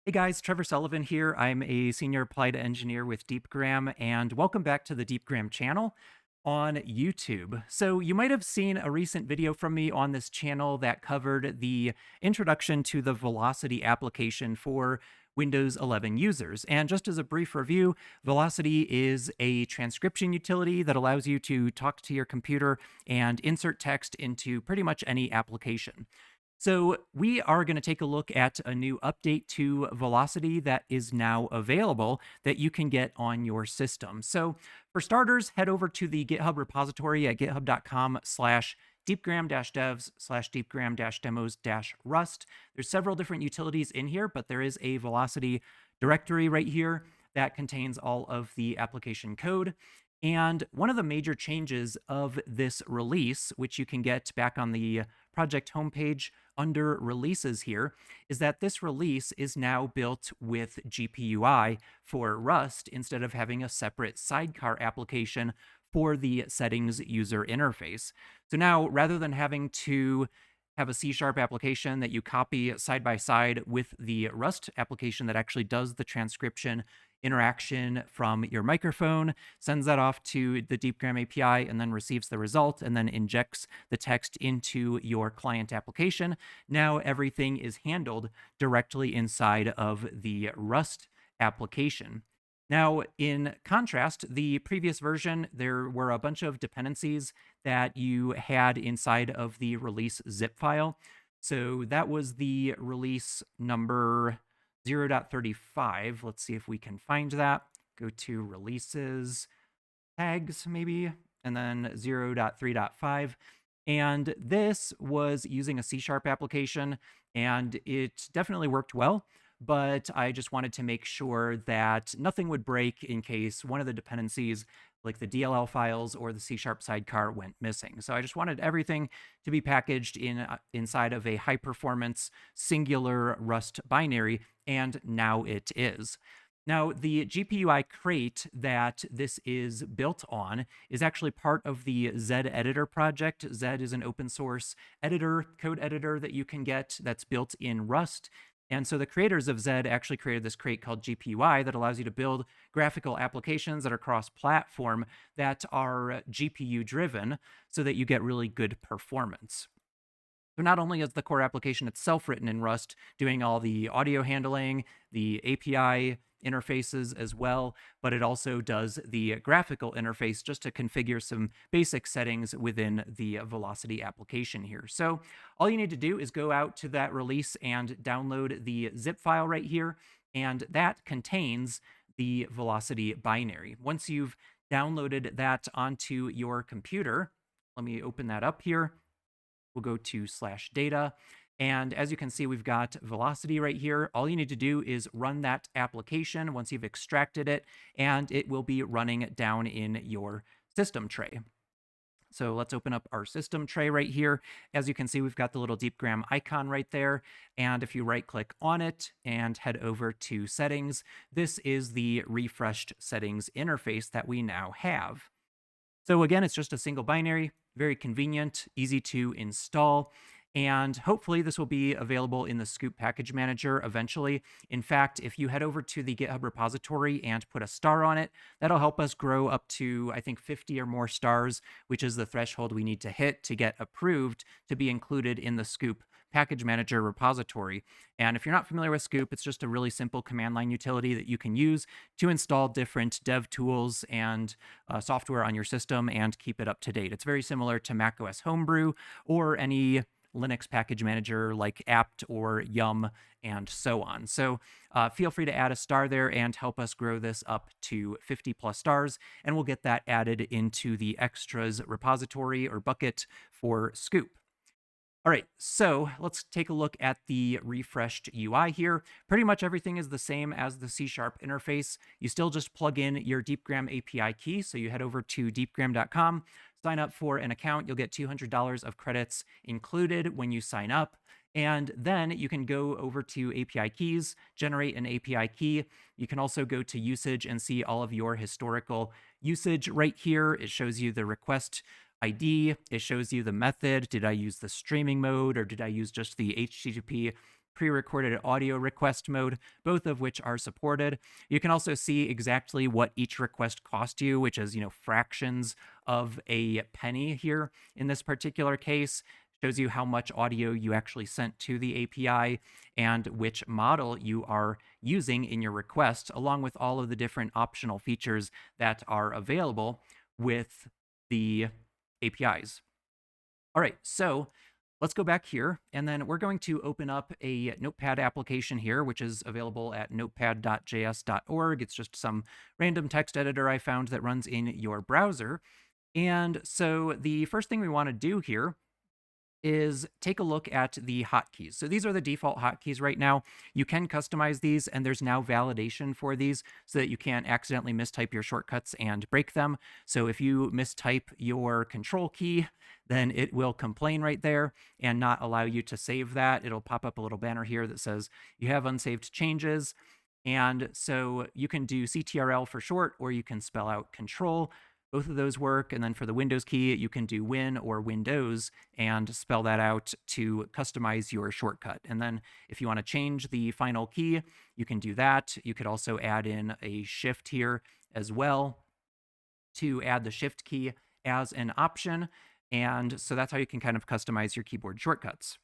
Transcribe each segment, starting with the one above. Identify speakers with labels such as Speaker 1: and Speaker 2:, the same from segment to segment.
Speaker 1: Hey guys, Trevor Sullivan here. I'm a senior applied engineer with Deepgram, and welcome back to the Deepgram channel on YouTube. So you might have seen a recent video from me on this channel that covered the introduction to the Velocity application for Windows 11 users. And just as a brief review, Velocity is a transcription utility that allows you to talk to your computer and insert text into pretty much any application. So we are going to take a look at a new update to Velocity that is now available that you can get on your system. So for starters, head over to the GitHub repository at github.com/deepgram-devs/deepgram-demos-rust. There's several different utilities in here, but there is a Velocity directory right here that contains all of the application code. And one of the major changes of this release, which you can get back on the project homepage under releases here, is that this release is now built with GPUI for Rust instead of having a separate sidecar application for the settings user interface. So now, rather than having to have a C-sharp application that you copy side by side with the Rust application that actually does the transcription interaction from your microphone, sends that off to the Deepgram API, and then receives the result, and then injects the text into your client application. Now everything is handled directly inside of the Rust application. Now, in contrast, the previous version, there were a bunch of dependencies that you had inside of the release zip file. So that was the release number 0.35. Let's see if we can find that. Go to releases, tags maybe, and then 0.3.5. And this was using a C-sharp application, and it definitely worked well, but I just wanted to make sure that nothing would break in case one of the dependencies, like the DLL files or the C-sharp sidecar, went missing. So I just wanted everything to be packaged inside of a high-performance singular Rust binary, and now it is. Now, the GPUI crate that this is built on is actually part of the Zed editor project. Zed is an open source editor, code editor that you can get that's built in Rust. And so the creators of Zed actually created this crate called GPUI that allows you to build graphical applications that are cross-platform that are GPU driven so that you get really good performance. So not only is the core application itself written in Rust, doing all the audio handling, the API interfaces as well, but it also does the graphical interface just to configure some basic settings within the Velocity application here. So all you need to do is go out to that release and download the zip file right here, and that contains the Velocity binary. Once you've downloaded that onto your computer, let me open that up here. We'll go to /data. And as you can see, we've got Velocity right here. All you need to do is run that application once you've extracted it, and it will be running down in your system tray. So let's open up our system tray right here. As you can see, we've got the little Deepgram icon right there. And if you right click on it and head over to settings, this is the refreshed settings interface that we now have. So again, it's just a single binary, very convenient, easy to install, and hopefully this will be available in the Scoop package manager eventually. In fact, if you head over to the GitHub repository and put a star on it, that'll help us grow up to, I think, 50 or more stars, which is the threshold we need to hit to get approved to be included in the Scoop package manager repository. And if you're not familiar with Scoop, it's just a really simple command line utility that you can use to install different dev tools and software on your system and keep it up to date. It's very similar to macOS Homebrew or any Linux package manager like apt or yum and so on. So feel free to add a star there and help us grow this up to 50 plus stars, and we'll get that added into the extras repository or bucket for Scoop. All right, so let's take a look at the refreshed UI here. Pretty much everything is the same as the C# interface. You still just plug in your Deepgram API key. So you head over to deepgram.com, sign up for an account. You'll get $200 of credits included when you sign up. And then you can go over to API keys, generate an API key. You can also go to usage and see all of your historical usage right here. It shows you the request ID. It shows you the method. Did I use the streaming mode or did I use just the HTTP pre-recorded audio request mode, both of which are supported. You can also see exactly what each request cost you, which is, fractions of a penny here in this particular case. Shows you how much audio you actually sent to the API and which model you are using in your request, along with all of the different optional features that are available with the APIs. All right, so let's go back here, and then we're going to open up a Notepad application here, which is available at notepad.js.org. It's just some random text editor I found that runs in your browser. And so the first thing we want to do here is take a look at the hotkeys. So these are the default hotkeys right now. You can customize these, and there's now validation for these so that you can't accidentally mistype your shortcuts and break them. So if you mistype your control key, then it will complain right there and not allow you to save that. It'll pop up a little banner here that says you have unsaved changes. And so you can do CTRL for short, or you can spell out control. Both of those work. And then for the Windows key, you can do Win or Windows and spell that out to customize your shortcut. And then if you want to change the final key, you can do that. You could also add in a shift here as well to add the shift key as an option. And so that's how you can kind of customize your keyboard shortcuts.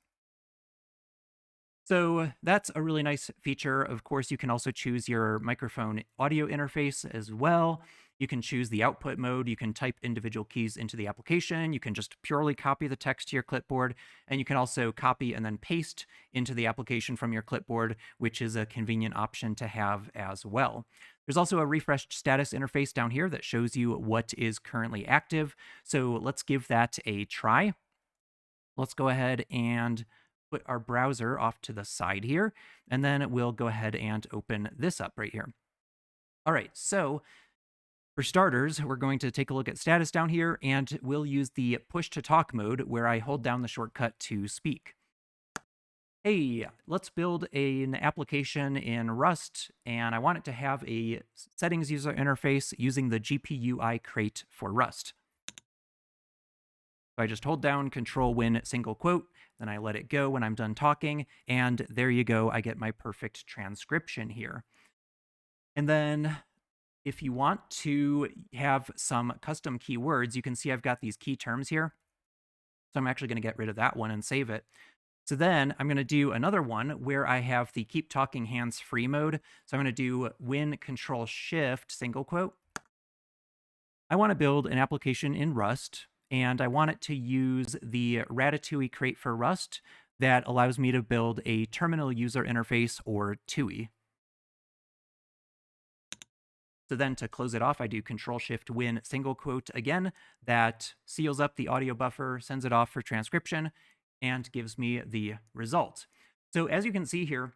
Speaker 1: So that's a really nice feature. Of course, you can also choose your microphone audio interface as well. You can choose the output mode. You can type individual keys into the application. You can just purely copy the text to your clipboard. And you can also copy and then paste into the application from your clipboard, which is a convenient option to have as well. There's also a refreshed status interface down here that shows you what is currently active. So let's give that a try. Let's go ahead and put our browser off to the side here, and then we'll go ahead and open this up right here. All right, so for starters, we're going to take a look at status down here, and we'll use the push to talk mode where I hold down the shortcut to speak. Hey, let's build an application in Rust, and I want it to have a settings user interface using the GPUI crate for Rust. So I just hold down Control Win single quote, then I let it go when I'm done talking, and there you go, I get my perfect transcription here. And then if you want to have some custom keywords, you can see I've got these key terms here. So I'm actually going to get rid of that one and save it. So then I'm going to do another one where I have the keep talking hands-free mode. So I'm going to do Win Ctrl Shift single quote. I want to build an application in Rust, and I want it to use the Ratatouille crate for Rust that allows me to build a terminal user interface, or TUI. So then to close it off, I do Control-Shift-Win single quote again. That seals up the audio buffer, sends it off for transcription, and gives me the result. So as you can see here,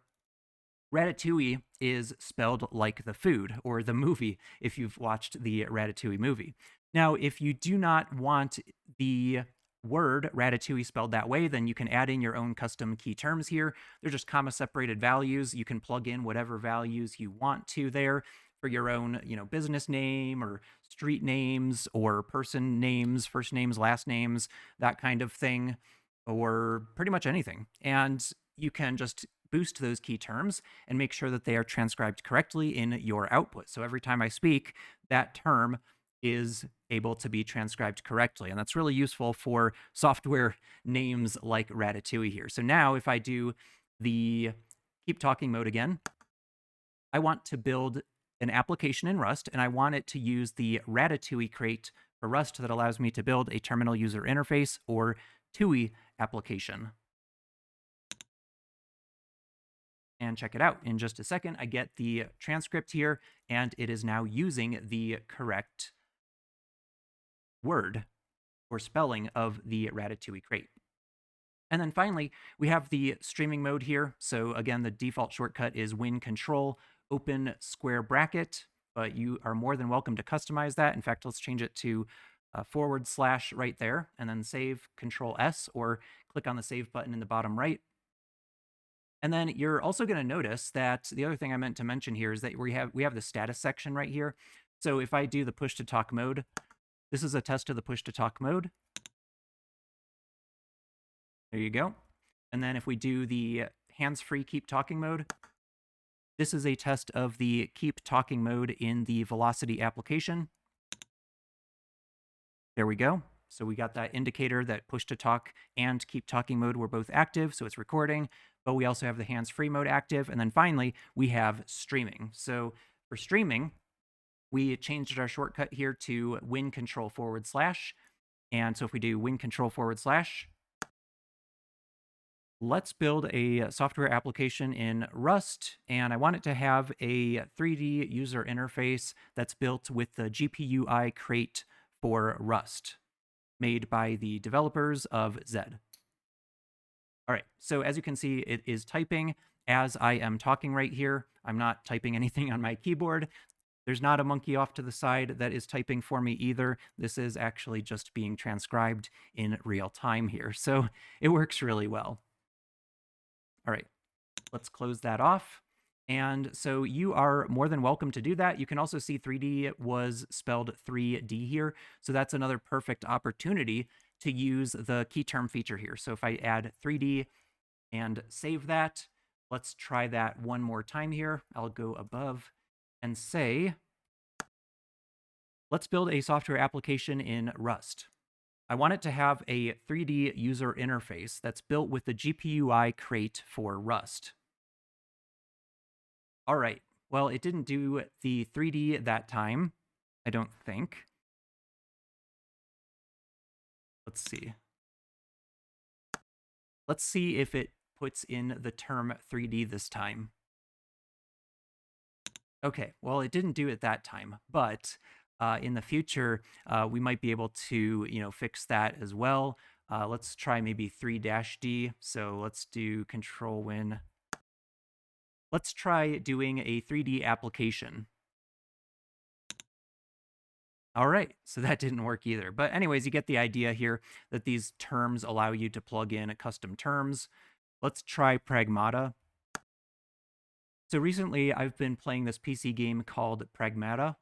Speaker 1: Ratatouille is spelled like the food, or the movie, if you've watched the Ratatouille movie. Now, if you do not want the word Ratatouille spelled that way, then you can add in your own custom key terms here. They're just comma-separated values. You can plug in whatever values you want to there for your own, business name or street names or person names, first names, last names, that kind of thing, or pretty much anything. And you can just boost those key terms and make sure that they are transcribed correctly in your output. So every time I speak, that term is able to be transcribed correctly. And that's really useful for software names like Ratatouille here. So now if I do the keep talking mode again, I want to build an application in Rust, and I want it to use the Ratatouille crate for Rust that allows me to build a terminal user interface, or TUI application. And check it out. In just a second, I get the transcript here, and it is now using the correct word or spelling of the Ratatouille crate. And then finally, we have the streaming mode here. So again, the default shortcut is Win Ctrl, open square bracket, but you are more than welcome to customize that. In fact, let's change it to / right there, and then save, Control S, or click on the save button in the bottom right. And then you're also going to notice that the other thing I meant to mention here is that we have the status section right here. So if I do the push to talk mode, this is a test of the push to talk mode. There you go. And then if we do the hands-free keep talking mode. This is a test of the keep talking mode in the Velocity application. There we go. So we got that indicator that push to talk and keep talking mode were both active, so it's recording, but we also have the hands-free mode active. And then finally, we have streaming. So for streaming, we changed our shortcut here to Win Ctrl//. And so if we do Win Ctrl//, let's build a software application in Rust, and I want it to have a 3D user interface that's built with the GPUI crate for Rust, made by the developers of Zed. All right, so as you can see, it is typing as I am talking right here. I'm not typing anything on my keyboard. There's not a monkey off to the side that is typing for me either. This is actually just being transcribed in real time here, so it works really well. All right, let's close that off. And so you are more than welcome to do that. You can also see 3D was spelled 3D here. So that's another perfect opportunity to use the key term feature here. So if I add 3D and save that, let's try that one more time here. I'll go above and say, let's build a software application in Rust. I want it to have a 3D user interface that's built with the GPUI crate for Rust. All right, well, it didn't do the 3D that time, I don't think. Let's see. Let's see if it puts in the term 3D this time. Okay, well, it didn't do it that time, but in the future, we might be able to, fix that as well. Let's try maybe 3-D. So let's do Control Win. Let's try doing a 3D application. All right, so that didn't work either. But anyways, you get the idea here that these terms allow you to plug in custom terms. Let's try Pragmata. So recently, I've been playing this PC game called Pragmata.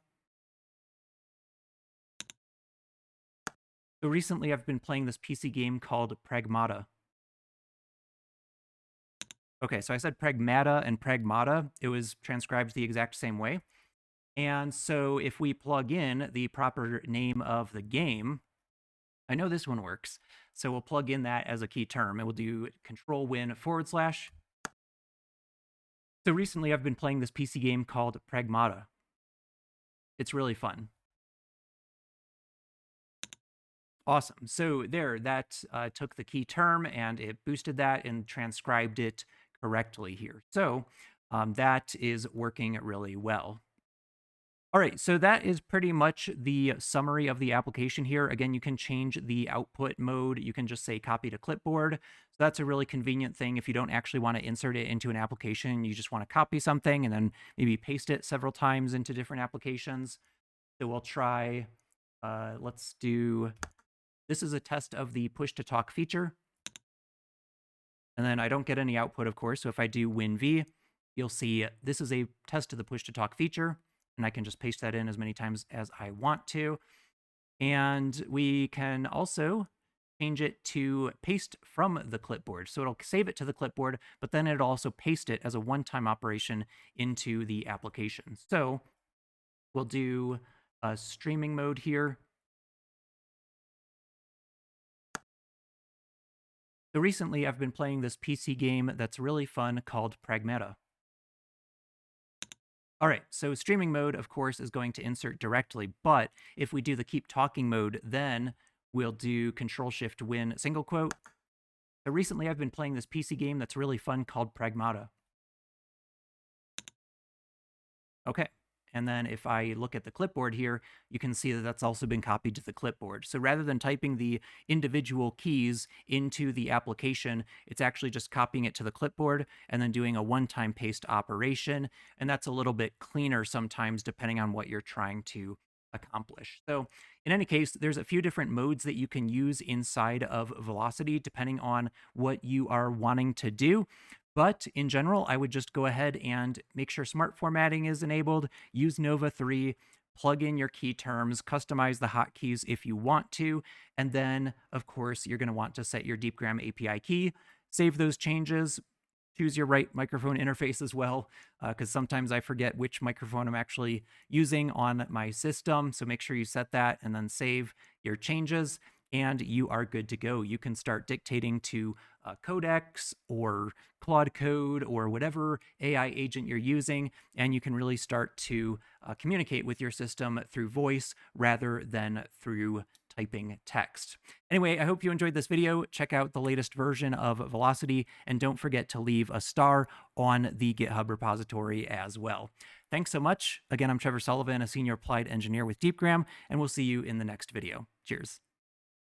Speaker 1: Okay, so I said Pragmata and Pragmata. It was transcribed the exact same way. And so if we plug in the proper name of the game, I know this one works. So we'll plug in that as a key term, and we'll do Control Win //. So recently I've been playing this PC game called Pragmata. It's really fun. Awesome. So there, that took the key term and it boosted that and transcribed it correctly here. So that is working really well. All right, so that is pretty much the summary of the application here. Again, you can change the output mode. You can just say copy to clipboard. So that's a really convenient thing if you don't actually want to insert it into an application. You just want to copy something and then maybe paste it several times into different applications. So we'll try, let's do, this is a test of the push to talk feature. And then I don't get any output, of course. So if I do WinV, you'll see this is a test of the push to talk feature. And I can just paste that in as many times as I want to. And we can also change it to paste from the clipboard. So it'll save it to the clipboard, but then it'll also paste it as a one-time operation into the application. So we'll do a streaming mode here. So recently I've been playing this PC game that's really fun called Pragmata. All right, so streaming mode, of course, is going to insert directly, but if we do the keep talking mode, then we'll do Control-Shift-Win single quote. So recently I've been playing this PC game that's really fun called Pragmata. Okay, and then if I look at the clipboard here, you can see that that's also been copied to the clipboard. So rather than typing the individual keys into the application, it's actually just copying it to the clipboard and then doing a one-time paste operation. And that's a little bit cleaner sometimes depending on what you're trying to accomplish. So in any case, there's a few different modes that you can use inside of Velocity depending on what you are wanting to do. But in general, I would just go ahead and make sure smart formatting is enabled, use Nova-3, plug in your key terms, customize the hotkeys if you want to, and then, of course, you're going to want to set your Deepgram API key, save those changes, choose your right microphone interface as well, because sometimes I forget which microphone I'm actually using on my system. So make sure you set that and then save your changes, and you are good to go. You can start dictating to Codex or Claude Code or whatever AI agent you're using, and you can really start to communicate with your system through voice rather than through typing text. Anyway, I hope you enjoyed this video. Check out the latest version of Velocity, and don't forget to leave a star on the GitHub repository as well. Thanks so much. Again, I'm Trevor Sullivan, a senior applied engineer with Deepgram, and we'll see you in the next video. Cheers.